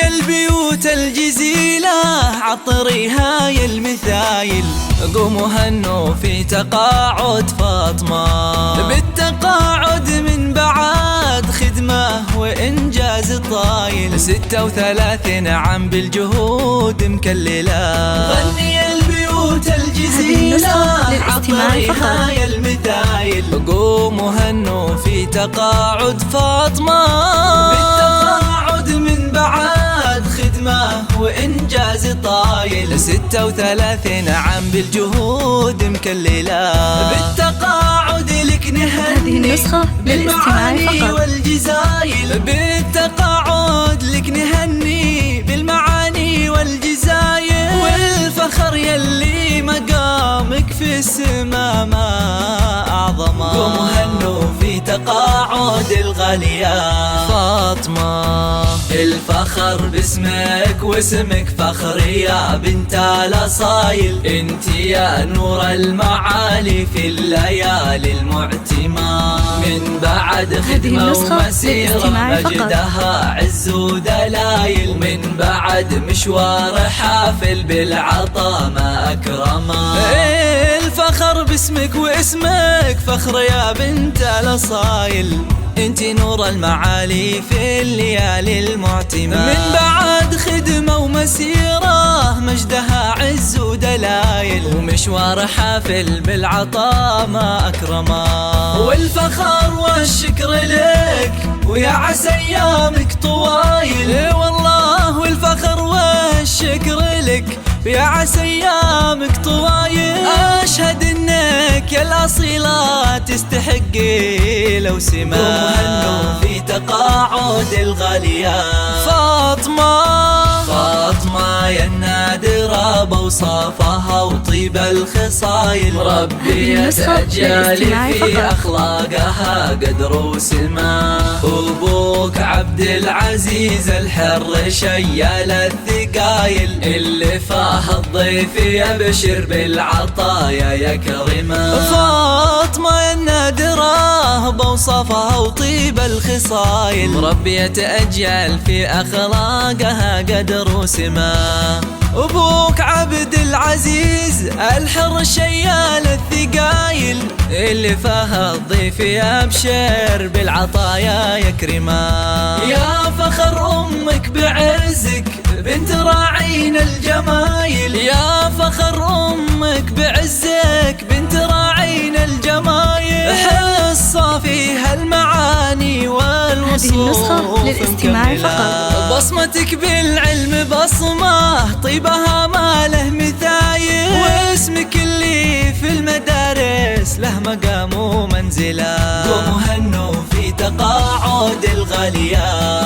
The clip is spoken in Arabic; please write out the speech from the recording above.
هني البيوت الجزيلة عطريها يا المثايل، قوموا هنوا في تقاعد فاطمة، بالتقاعد من بعد خدمة وإنجاز طايل، 36 عام بالجهود مكللة. غني البيوت الجزيلة عطريها يا المثايل، قوموا هنوا في تقاعد فاطمة، بالتقاعد من بعد خدمة وإنجاز طايل، 36 عام بالجهود مكللة. بالتقاعد لك نهني بالمعاني والجزايل، بالتقاعد لك نهني بالمعاني والجزايل، والفخر يلي مقامك في السما ما أعظمه. قوموا هنوا في تقاعد الغالية فاطمة، الفخر باسمك واسمك فخر يا بنت الأصايل، انت يا نور المعالي في الليالي المعتمة، من بعد خدمة ومسيرة مجدها عز ودلايل، من بعد مشوار حافل بالعطا ما أكرمه. الفخر باسمك واسمك فخر يا بنت الأصايل، انت نور المعالي في الليالي المعتمة، من بعد خدمة ومسيرة مجدها عز ودلايل، ومشوار حافل بالعطاء ما أكرمه. والفخر والشكر لك ويا عسى أيامك طوايل، والله والفخر والشكر لك يا عسى أيامك طوايل، أشهد إنك يا الأصيلة تستحقي لو سما. وهنوا في تقاعد الغالية فاطمة، فاطمة يا النادرة بوصافها وطيب الخصايل، ربي يتأجل في أخلاقها قدر وسما. أبوك عبد العزيز الحر شيال الثقايل، اللي فاه الضيف يبشر بالعطايا يكرمه. فاطمة يا النادرة بوصافها وطيب الخصايل، ربي يتأجل في أخلاقها قدر وسما. أبوك عبد العزيز الحر شيال الثقايل، اللي فاه الضيف يبشر بالعطايا يكرمه. يا فخر أمك بعزك بنت راعين الجمايل، يا فخر أمك بعزك بنت راعين الجمايل، حصة فيها المعاني والوصوف للاستماع فقط. بصمتك بالعلم بصمة طيبها ما له مثايل، واسمك اللي في المدارس له مقام ومنزلة. قوموا هنوا في تقاعد الغالية